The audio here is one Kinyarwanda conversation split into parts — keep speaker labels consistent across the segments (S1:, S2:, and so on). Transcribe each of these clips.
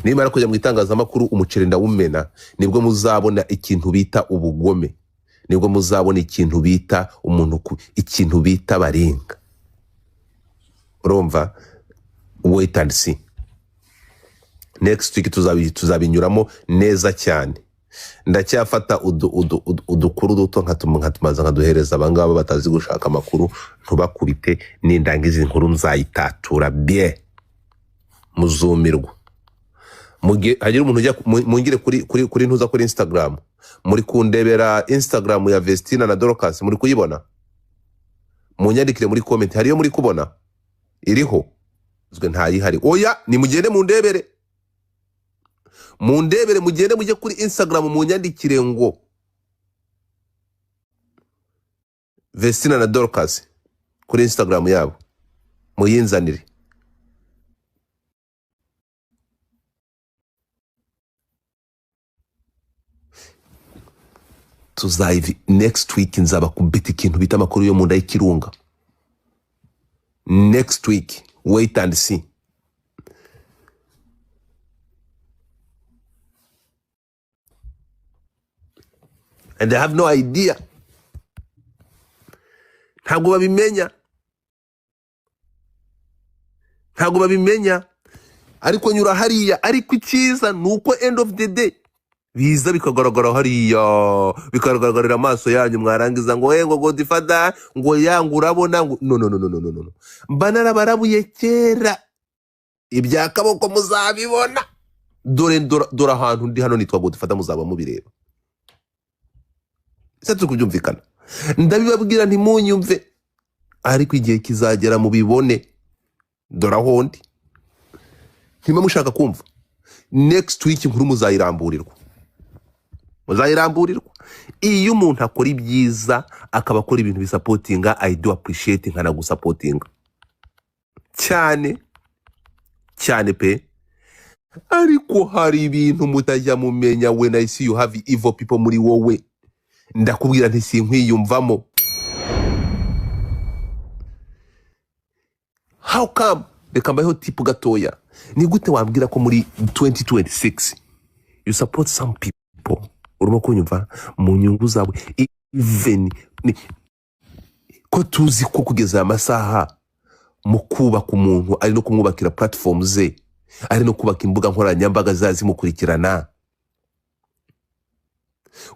S1: nimara kujya mu itangazamakuru umuceri ndawumena, nibwo muzabona ikintu bita ubugome, nibwo muzabona ikintu bita umuntu, ikintu bita barenga. Urumva? Wait and see. Next week tuzabinyuramo neza cyane. Ndacyafata udukuru duto nkatumaza nkaduhereza abangaba batazi gushaka amakuru, ntubakubite n'indangiza inkuru nzayitatura bien. Muzumirwa. Hagira umuntu ujya mungire kuri ntuza kuri Instagram. Muri kundebera Instagram ya Vestina na Dorcas, muri kuyibona? Munyandikire muri comment, hariyo muri kubona? Iriho? Uzwe ntayihari. Oya, ni mugende mundebere. Mundebere mugende mujye kuri Instagram munyandikire ngo Vestina na Dorcas kuri Instagram yabo. Muyinzanire. Tuzayivi next week nzaba kubita ikintu bita amakuru yo munda y'ikirunga. Next week, wait and see. And I have no idea. Ntabwo babimenya. Ariko nyura hariya, ariko icyiza nuko end of the day biza bikagaragara hariya, bikagaragarira amaso yanyu, mwarangiza ngo Godfather ngo yangu urabona ngo no. Banara barabuye kera ibya kaboko muzabibona. Dore ahantu ndi hano nitwa Godfather, muzaba mubireba. Satu kubyumvikana. Ndabibabwira ntimunyumve, ariko igihe kizagera mubibone. Dore aho ndi. Ntima mushaka kumva. Next week inkuru muzayiramburirwa. Iyo umuntu akora ibyiza akaba akora ibintu bisupportinga, I do appreciate nkana gusupportinga cyane pe. Ariko hari ibintu mutajya mumenya. When I see you have evil people muri wowe, ndakubwira nti sinkwiyumvamo. How come? Reka mbayeho tipu gatoya. Ni gute wambwira ko muri 2026 you support some people, urimo kunyumva, mu nyungu zawe, even ko tuzi ko kugeza amasaha mu kubaka umuntu ari no kumwubakira platform ze, ari no kubaka imbuga nkoranyambaga zazimukurikirana.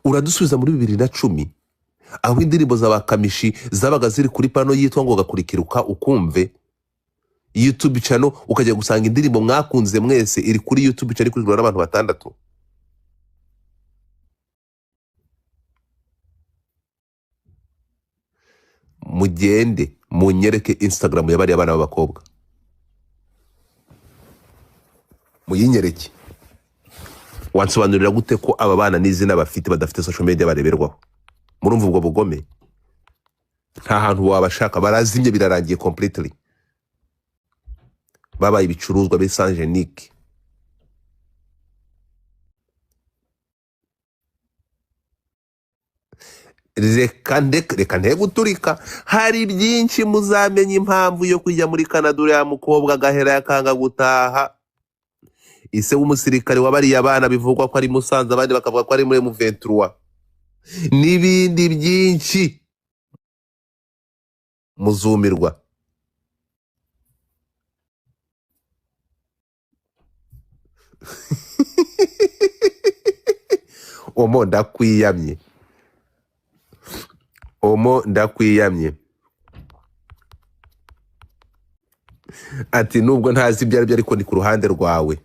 S1: Uradusubiza muri 2010 aho indirimbo z'abakamishi zabaga ziri kuri pano yitwa ngo gakurikiruka ukumve. YouTube channel ukajya gusanga indirimbo mwakunze mwese iri kuri YouTube channel kuri n'abantu batandatu. Mugende munyereke Instagram yabari abana b'abakobwa, muyinyereke. Wansobanurira gute ko aba bana n'izina bafite badafite social media bareberwaho? Murumva ubwo bugome? Nta hantu wabashaka, barazimye, birarangiye completely. Babaye ibicuruzwa bisanjenike. Reka nteguturika. Hari byinshi muzamenya impamvu yo kujya muri Canada uriya mukobwa gahera yakanga gutaha. Ise w'umusirikare wabariye abana bivugwa ko ari Musanze, abandi bakavuga ko ari muri M23. N'ibindi byinshi muzumirwa. Omo ndakwiyamye. Ati nubwo ntazi ibyo aribyo ariko ni ku ruhande rwawe.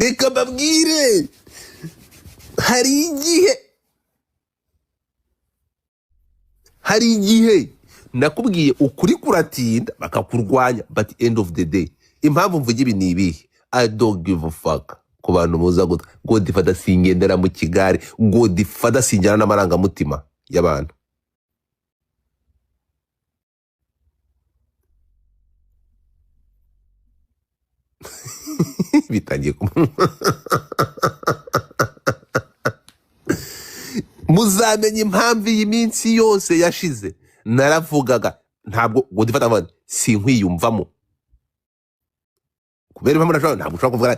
S1: Reka babwire, hari igihe nakubwiye ukuri kuratinda bakakurwanya, but end of the day impamvu mvuga ibi ni ibihe? I don't give a fuck ku bantu muza guta. Godfather singendera mu kigare, Godfather sinjyana n'amarangamutima y'abantu. Bitangiye muzamenye impamvu iyi minsi yose yashize naravugaga ntabwo godifata abana sinkwiyumvamo kubera impamvu nashobora ntabwo ushobora kuvuga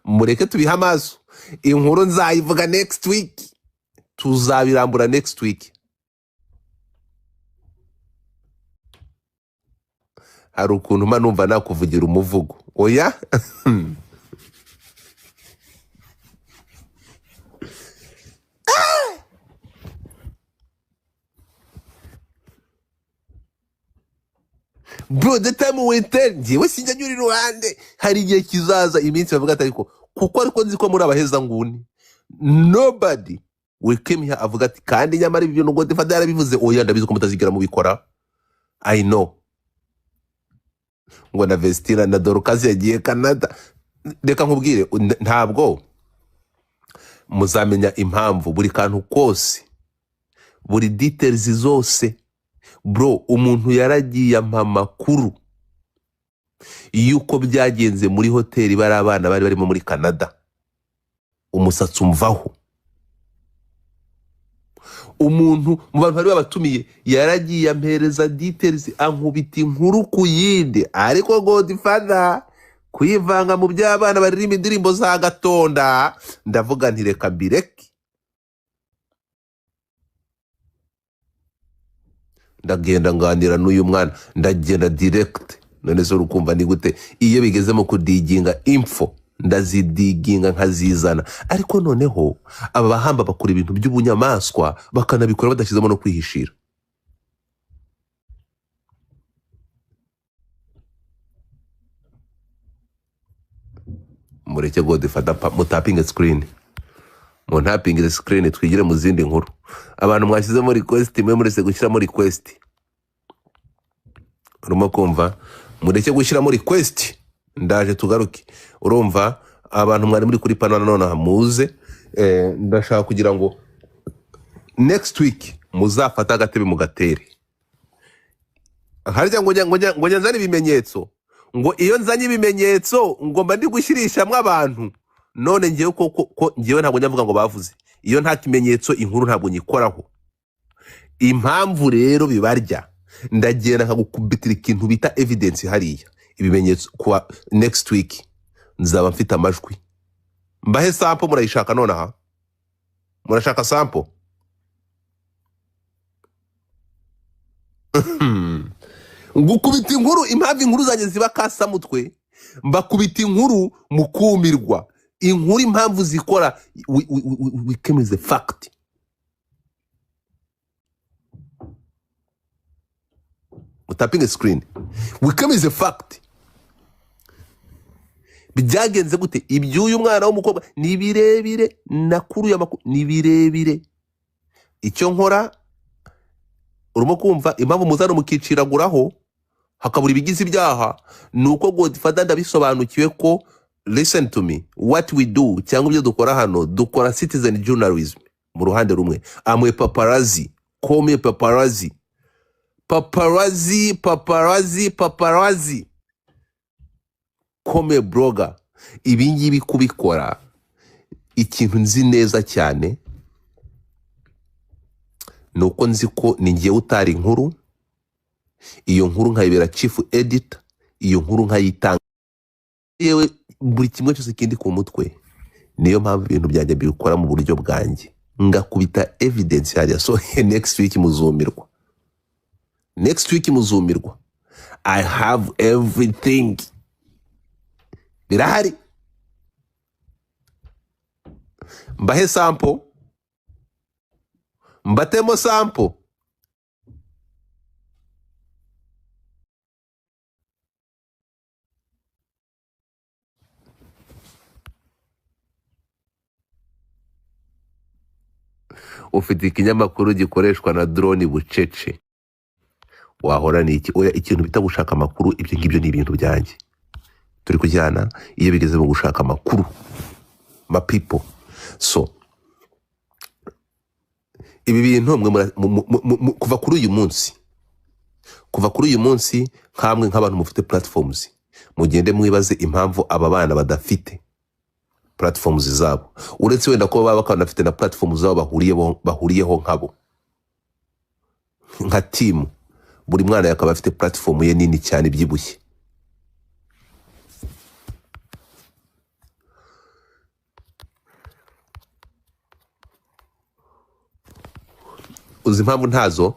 S1: mureke tubiha amaso inkuru nzayivuga next week tuzabirambura next week hari ukuntu mba numva nakuvugira umuvugo oya bro the time winter njyewe sinjya nyuri ruhande hari igihe kizaza iminsi bavuga ati ariko kuko ariko nzi ko muri abaheza nguni nobody we came here avuga ati kandi nyamara ibyo ngo godfather yarabivuze oya ndabizi ko mutazigera mubikora I know ngo na Vestina na Dorcas yagiye Canada reka nkubwire ntabwo muzamenya impamvu buri kantu kose buri details zose bro umuntu yaragiye ampa makuru yuko byagenze muri hoteli bari abana bari barimo muri Canada umusatsi umvaho umuntu mu bantu bari babatumiye yaragiye ampereza details ankubita inkuru ku yindi ariko godfather kuyivanga mu by'abana baririmba indirimbo za gatonda ndavuga nti reka mbireke ndagenda nganira n'uyu mwana ndagenda direct none so rukumva ni gute iyo bigeze mu kudiginga info ndazidiginga nkazizana ariko noneho aba bahamba bakora ibintu by'ubunyamaswa bakanabikora badashizemo no kwihishira mureke godfather mutapinga screen mu ntapinga screen twigire mu zindi nkuru abantu mwashizemo request mwe murese gushyiramo request urimo kumva mureke gushyiramo request ndaje tugaruke urumva abantu mwari muri kuri panana none hamuze ndashaka kugira ngo next week muzafata agatebe mu gatere harya ngo nzanye ibimenyetso ngo iyo nzanye ibimenyetso ngo mba ndi gushyirishamwe abantu none ngiye ko ngiye ntabwo nyavuga ngo bavuze iyo nta kimenyetso inkuru ntabwo nyikoraho impamvu rero bibarya ndagenda nkagukubitira ikintu bita evidence hariya ibimenyetso kwa next week nzaba mfite amajwi mbahe sample murayishaka none aha murashaka sample ngukubita inkuru impamvu inkuru zanjye ziba kasa mutwe mbakubita inkuru mukumirwa inkuru impamvu zikora we came as a fact tapping a screen we come as a fact byagenze gute ibyuyu mwana w'umukobwa ni birebire nakuru y'amakuru ni birebire icyo nkora urimo kumva impamvu muzano mukiciraguraho hakabura ibigize ibyaha nuko godfather ndabisobanukiwe ko listen to me what we do cyangwa ibyo dukora hano dukora citizen journalism mu ruhande rumwe amwe paparazzi come paparazzi paparazzi come blogger ibingibi kubikora ikintu nzi neza cyane nuko nzi ko ningiye utari inkuru iyo nkuru nkayibera chief editor iyo nkuru nkayitanga yewe buri kimwe cyose kindi ku mutwe niyo mpamvu ibintu byanjye bikora mu buryo bwanjye ngakubita evidence hariya so next week muzumirwa I have everything birahari mbahe sample mbatemo sample ufite ikinyamakuru gikoreshwa na drone bucece wahora ni iki oya ikintu bita gushaka amakuru ibyo ngibyo ni ibintu byanjye turi kujyana iyo bigeze mu gushaka amakuru ma people so ibi bintu kuva kuri uyu munsi nkamwe nk'abantu mufite platforms mugende mwibaze impamvu aba bana badafite platforms zabo, uretse wenda ko baba bakanafite na platforms zabo bahuriyeho nkabo nka team, buri mwana yakaba afite platform ye nini cyane ibyibushye. Uzi impamvu ntazo?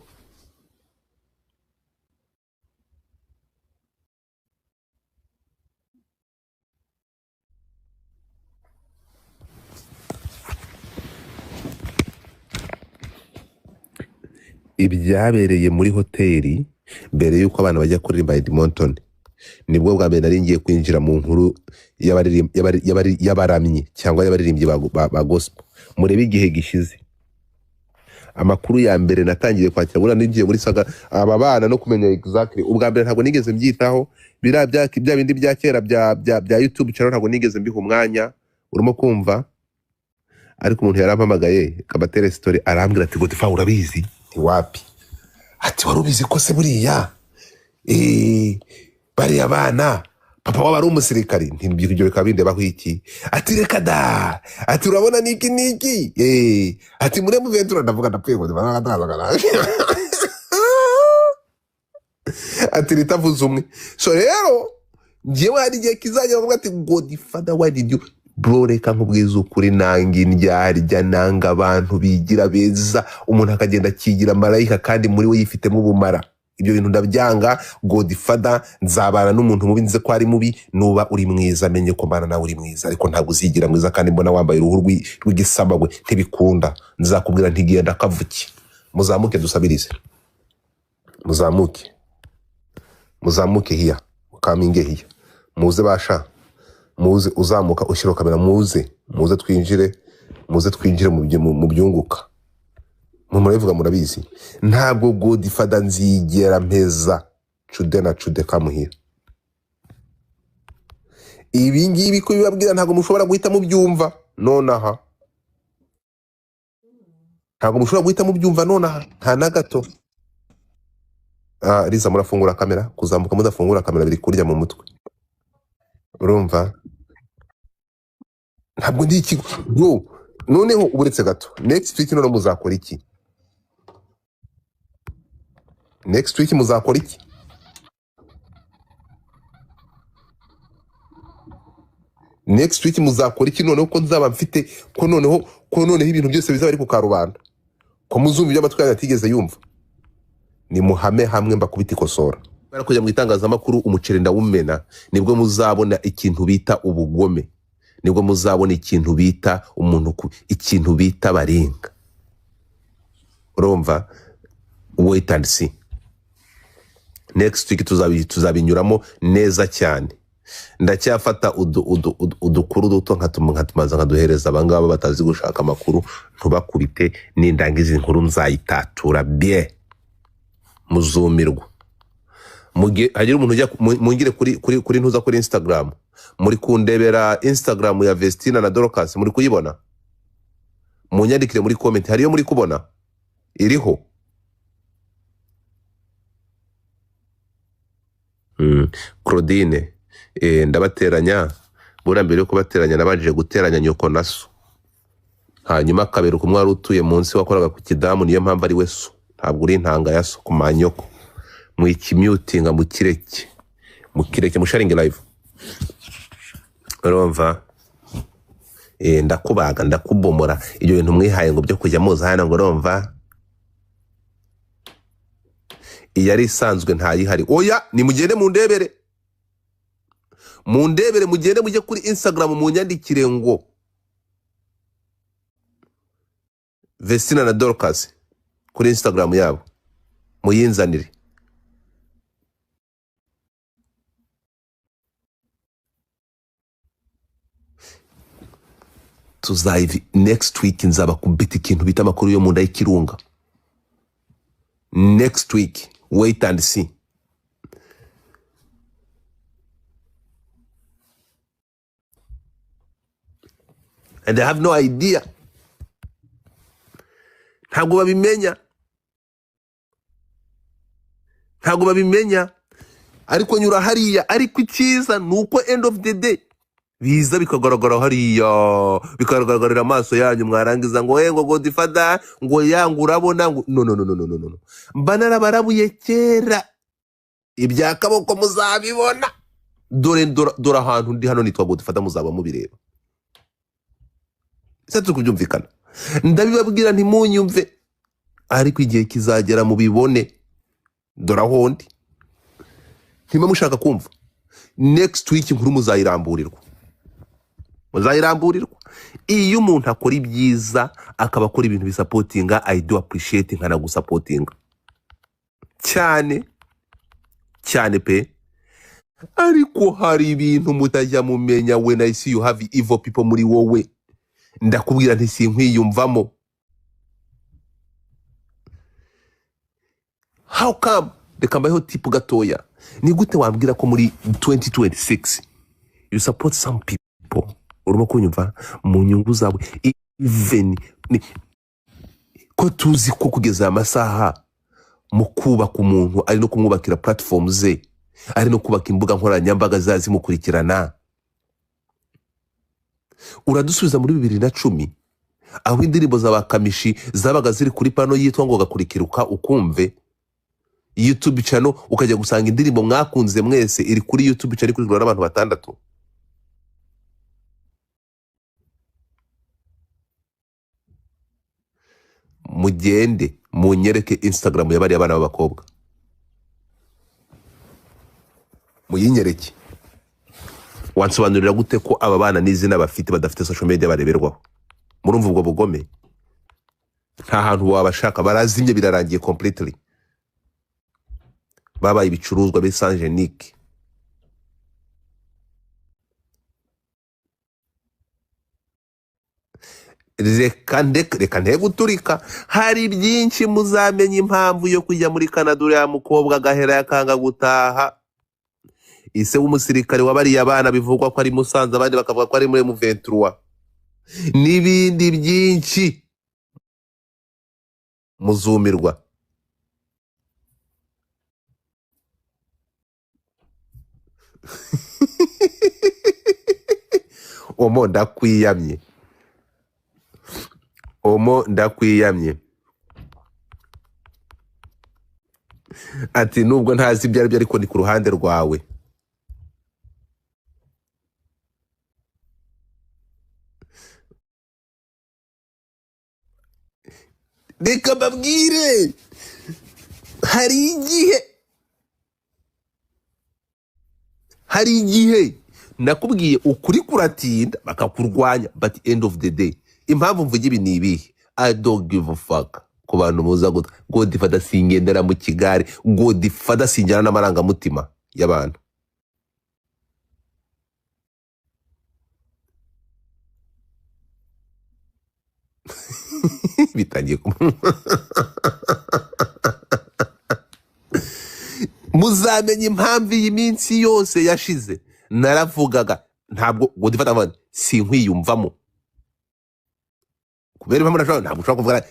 S1: Ibyabereye muri hoteli mbere yuko abana bajya kuririmba Edmonton, nibwo bwa mbere nari ngiye kwinjira mu nkuru y'abaramyi cyangwa y'abaririmbyi ba gospel. Murebe igihe gishize, amakuru ya mbere natangiye kwakira bura nigiye muri saga aba bana no kumenya exactly. Ubwa mbere ntabwo nigeze mbyitaho, bya bindi bya kera bya YouTube channel ntabwo nigeze mbiha umwanya, urimo kumva. Ariko umuntu yarampamagaye kabatere story arambwira ati Godfather urabizi? Wapi? Ati warubizi ko se buriya bari abana papa waba ari umusirikari? Ntibyo bikaba bindeba iki? Ati reka da, ati urabona niki ati mure mu ventura ndavuga ndapfuye ngo ndabagana ati ritavuze umwe. So rero ngiye wari giye kizajya bavuga ati Godfather why did you bro, reka nkubwiza ukuri nangi ndyarya nanga abantu bigira beza, umuntu akagenda kigira marayika kandi muri we yifitemo ubumara. Ibyo bintu ndabyanga. Godfather nzabana n'umuntu mubi nze ko ari mubi, nuba uri mwiza menye ko mbana nawe uri mwiza, ariko ntabwo uzigira mwiza kandi mbona wambaye uruhu rw'igisabagwe ntibikunda. Nzakubwira ntigiye ndakavuki. Muzamuke dusabirize, muzamuke hiya, mukaminge hiya, muze basha, muze uzamuka ushyira kamera, muze twinjire mu byunguka. Murabivuga murabizi, ntabwo Godfather nzigera mpeza cude kamuhira. Ibi ngibi ko bibabwira ntabwo mushobora guhita mubyumva nonaha, nta na gato. Riza murafungura kamera, kuzamuka mudafungura kamera biri kurya mu mutwe, urumva? Ntabwo ndi ikigo bro. Noneho uburetse gato, next week none muzakora iki? Next week muzakora iki? Next week muzakora iki noneho ko nzaba mfite ko noneho ibintu byose bizaba ari ku karubanda, ko muzumva iby'amatwi yatigeze yumva? Ni muhame hamwe mbakubita ikosora. Bara kujya mu itangazamakuru umuceri ndawumena, nibwo muzabona ikintu bita ubugome, nibwo muzabona ikintu bita ikintu bita baringa. Urumva? Wait and see. Next week tuzabinyuramo neza cyane. Ndacyafata udukuru duto nkatumaza nkaduhereza abangaba batazi gushaka amakuru, ntubakubite n'indangiza inkuru nzayitatura bien. Muzumirwa. Hagira umuntu ujya mungire kuri ntuza kuri Instagram, muri kundebera Instagram ya Vestina na Dorcas, muri kuyibona? Munyandikire muri comment, hariyo muri kubona? Iriho? Claudine, ndabateranya, bura mbere yo kubateranya nabanje guteranya nyoko naso, hanyuma kabera ko mwari utuye munsi wakoraga ku kidamu, niyo mpamvu ari we so, ntabwo uri intanga ya so ku manyoko. Muikimutinga mukireke musharinge live, urumva? Ndakubaga ndakubomora ibyo bintu mwihaye ngo byo kujya muza hano ngo urumva iyari isanzwe ntayihari. Oya, ni mugende mundebere, mugende mujye kuri Instagram munyandikire ngo Vestina na Dorcas kuri Instagram yabo muyinzanire. Tuzayivi next week nzaba kubita ikintu bita amakuru yo munda y'ikirunga. Next week, wait and see. And I have no idea. Ntabwo babimenya. Ariko nyura hariya, ariko icyiza nuko end of the day biza bikagaragara hariya, bikagaragarira amaso yanyu, mwarangiza ngo ngo Godfather ngo yangu urabona ngo no. Mba narabarabuye kera, ibya kaboko muzabibona. Dore ahantu ndi hano nitwa Godfather, muzaba mubireba. Se turi kubyumvikana. Ndabibabwira ntimunyumve, ariko igihe kizagera mubibone. Dore aho ndi. Ntima mushaka kumva. Next week inkuru muzayiramburirwa. Iyo umuntu akora ibyiza akaba akora ibintu bisupportinga, I do appreciate nkana gusupportinga cyane pe. Ariko hari ibintu mutajya mumenya. When I see you have evil people muri wowe, ndakubwira nti sinkwiyumvamo. How come? Reka mbayeho tipu gatoya. Ni gute wambwira ko muri 2026 you support some people, urimo kunyumva, mu nyungu zawe, even ko tuzi ko kugeza amasaha mu kubaka umuntu ari no kumwubakira platform ze, ari no kubaka imbuga nkoranyambaga zazimukurikirana. Uradusubiza muri 2010 aho indirimbo z'abakamishi zabaga ziri kuri pano yitwa ngo gakurikiruka ukumve. YouTube channel ukajya gusanga indirimbo mwakunze mwese iri kuri YouTube channel kuri n'abantu 6. Mugende munyereke Instagram yabari abana b'abakobwa, muyinyereke. Wansobanurira gute ko aba bana n'izina bafite badafite social media bareberwaho? Murumva ubwo bugome? Nta hantu wabashaka, barazimye, birarangiye completely. Babaye ibicuruzwa bisanjenike. Reka nteguturika. Hari byinshi muzamenya impamvu yo kujya muri Canada. Uriya mukobwa gahera yakanga gutaha. Ise w'umusirikare wabariye abana bivugwa ko ari Musanze, abandi bakavuga ko ari muri M23. N'ibindi byinshi muzumirwa. Omo ndakwiyamye. Ati nubwo ntazi ibyo aribyo ariko ni ku ruhande rwawe. Reka babwire, hari igihe nakubwiye ukuri kuratinda bakakurwanya, but end of the day impamvu mvuga ibi ni ibihe? I don't give a fuck ku bantu muza Godfather singendera mu kigare. Godfather sinjyana n'amarangamutima y'abantu. Bitangiye muzamenye impamvu iyi minsi yose yashize naravugaga ntabwo Godfather sinkwiyumvamo. Kubera impamvu nashaka ntabwo ushobora kuvuga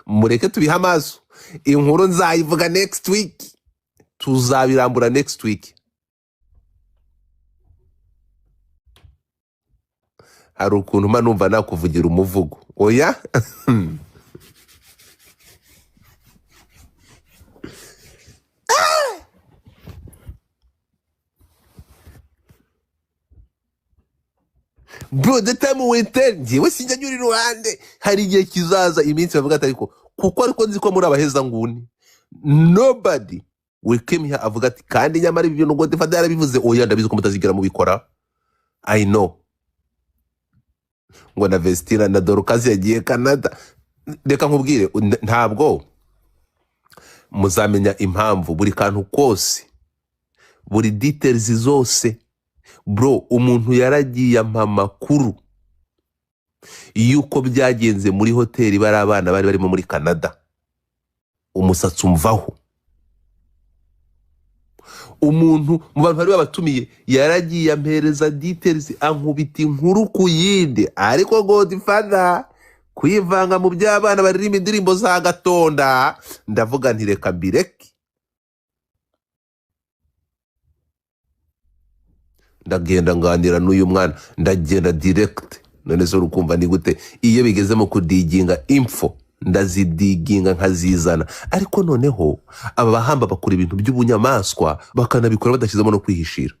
S1: mureke tubiha amaso. Inkuru nzayivuga next week, tuzabirambura next week. Hari ukuntu mba numva nakuvugira umuvugo. Oya bro, the time winter njyewe sinjya nyuri ruhande. Hari igihe kizaza iminsi bavuga ati ariko nzi ko muri abaheza nguni. Nobody will came here avuga ati kandi nyamara ibyo ngo Godfather yarabivuze. Oya ndabizi ko mutazigira mubikora. I know. Ngo na Vestina na Dorcas yagiye Canada. Reka nkubwire, ntabwo muzamenya impamvu buri kantu kose, buri details zose. Bro, umuntu yaragiye ampa makuru yuko byagenze muri hoteli bari abana bari barimo muri Canada. Umusatsi umvaho. Umuntu mu bantu bari babatumiye yaragiye ampereza details, ankubita inkuru ku yindi. Ariko Godfather kwivanga mu by'abana baririmba indirimbo za gatonda, ndavuga nti reka mbireke. ndagenda nganira n'uyu mwana ndagenda direct none so rukumva ni gute iyo bigeze mu kudiginga info ndazidiginga nkazizana ariko noneho aba bahamba bakora ibintu by'ubunyamaswa bakanabikora badashyizemo no kwihishira.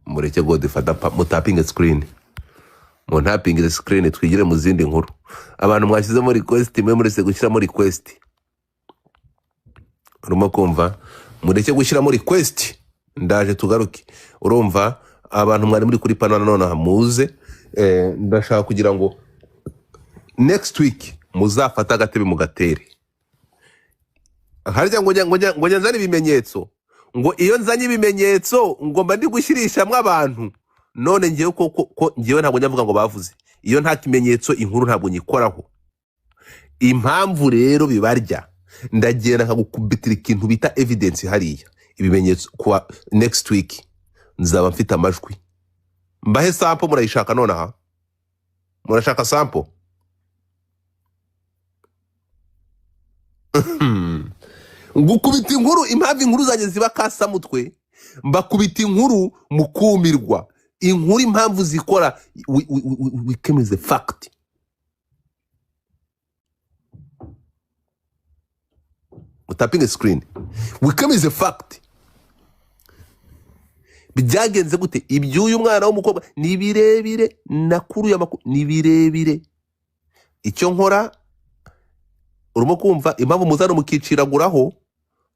S1: Mureke Godfather mutapinge screen muntapinge screen twigire mu zindi nkuru. Abantu mwashyizemo request mwe murese gushyiramo request urimo kumva mureke gushyiramo request ndaje tugaruke. Urumva abantu mwari muri kuri panana none hamuze ndashaka kugira ngo next week muzafata agatebe mu gatere harya ngo nzane ibimenyetso ngo iyo nzanye ibimenyetso ngomba ndi gushyirishamwe abantu none ngiye ko ngiye ntabwo nyavuga ngo bavuze iyo nta kimenyetso inkuru ntabwo nyikoraho. Impamvu rero bibarya ndagenda nkagukubitira ikintu bita evidence hariya ibimenyetso kwa next week nzaba mfite amajwi mbahe sample murayishaka none aha murashaka sample ngukubita inkuru impamvu inkuru zanjye ziba kasa mutwe mbakubita inkuru mukumirwa inkuru impamvu zikora we came as a fact. Tapping a screen we come as a fact. Byagenze gute ibyuyu mwana w'umukobwa ni birebire nakuru y'amakuru ni birebire icyo nkora urimo kumva impamvu muzano mukiciraguraho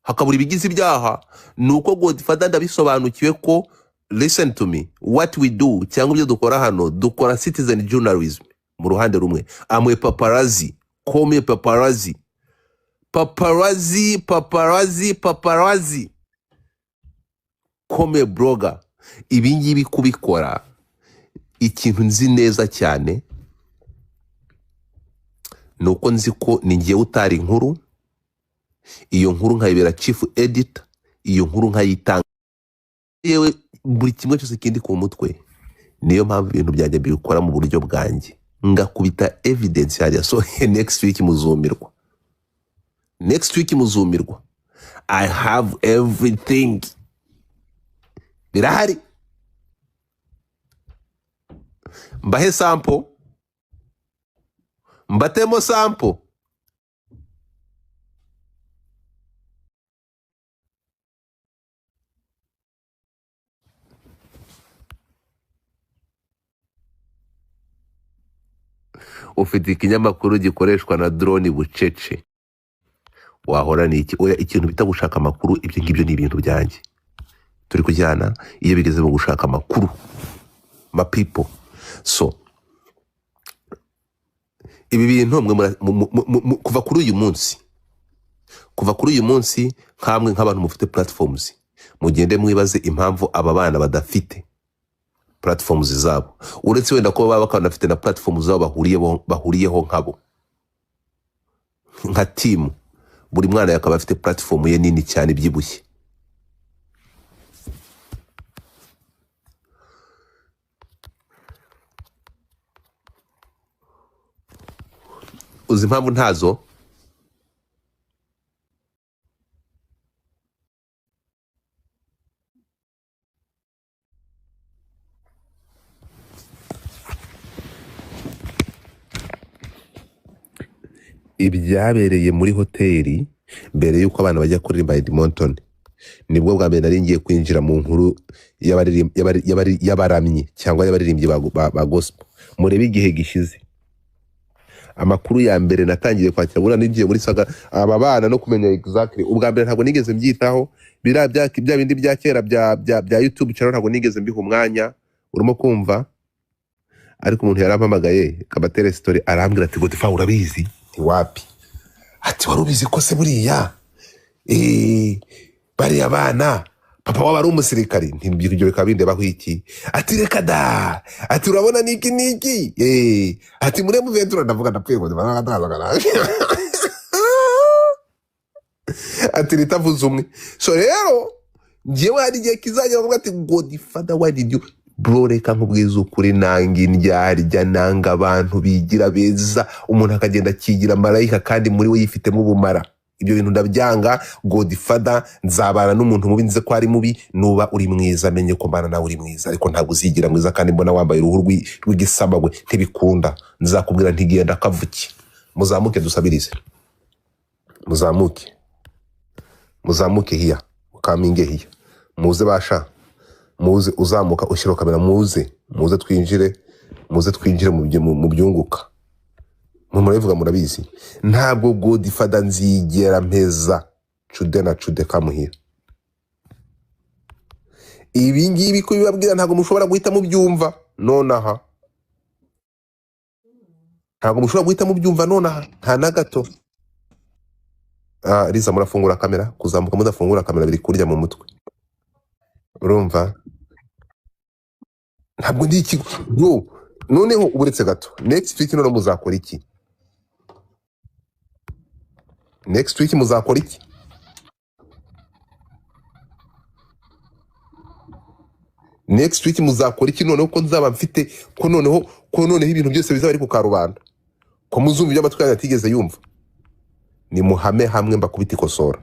S1: hakabura ibigize ibyaha nuko Godfather ndabisobanukiwe ko listen to me what we do cyangwa ibyo dukora hano dukora citizen journalism mu ruhande rumwe amwe paparazzi come paparazzi come blogger ibi ngibi kubikora ikintu nzi neza cyane nuko nzi ko ningiye utari inkuru iyo nkuru nkayibera chief editor iyo nkuru nkayitanga yewe buri kimwe cyose kindi ku mutwe niyo mpamvu ibintu byanjye bikora mu buryo bwanjye ngakubita evidence hariya. So next week muzumirwa I have everything birahari mbahe sample mbatemo sample ufite ikinyamakuru gikoreshwa na drone bucece wahora ni iki oya ikintu bita gushaka amakuru ibyo ngibyo ni ibintu byanjye turi kujyana iyo bigeze mu gushaka amakuru ma people. So ibi bintu kuva kuri uyu munsi nkamwe nk'abantu mufite platforms mugende mwibaze impamvu aba bana badafite platforms zabo uretse wenda ko baba bakanafite na platforms zabo bahuriyeho nkabo nka team buri mwana yakaba afite platform ye nini cyane byibushye. Uzi impamvu ntazo ibyabereye muri hoteli mbere yuko abantu bajya kuririmba Edmonton nibwo bwa mbere nari ngiye kwinjira mu nkuru y'abaramyi cyangwa y'abaririmbyi ba gospel. Murebe igihe gishize amakuru ya mbere natangiye kwakira bura nigiye muri saga aba bana no kumenya exactly ubwa mbere ntabwo nigeze mbyitaho bya bindi bya kera bya YouTube channel ntabwo nigeze mbiha umwanya urimo kumva ariko umuntu yarampamagaye kabatere story arambwira ati Godfather urabizi ni wapi ati warubizi ko se buriya bari abana papa wabari umusirikari ntibyo bikabinde bahwiki ati reka da ati urabona niki ati mure mu ventura ndavuga ndapfuye ngo ndazagana ati ritavuze umwe. So rero ngiye wari giye kizajya bavuga ati Godfather why did you bro reka nkubwiza ukuri nanga indyarya nanga abantu bigira beza umuntu akagenda akigira marayika kandi muri we yifitemo ubumara ibyo bintu ndabyanga. Godfather nzabana n'umuntu mubi nze ko ari mubi nuba uri mwiza menye ko mbana nawe uri mwiza ariko ntabwo uzigira mwiza kandi mbona wambaye uruhu rw'igisabagwe ntibikunda. Nzakubwira ntigenda kavuki. Muzamuke dusabirize, muzamuke hiya ukaminge hiya muze basha muze uzamuka ushyira kamera muze twinjire mu byunguka. Murabivuga murabizi ntabwo Godfather nzigera mpeza cude na cude kamuhira. Ibi ngibi ko bibabwira ntabwo mushobora guhita mubyumva nonaha, ntabwo mushobora guhita mubyumva nonaha nta na gato. Riza murafungura kamera, kuzamuka mudafungura kamera biri kurya mu mutwe. Urumva ntabwo ndi ikigo bro. Noneho uburetse gato next week none muzakora iki? Next week muzakora iki? Next week muzakora iki noneho ko nzaba mfite ko noneho ibintu byose bizaba ari ku karubanda ko muzumva ibyo amatwi yatigeze yumva? Ni muhame hamwe mbakubita ikosora.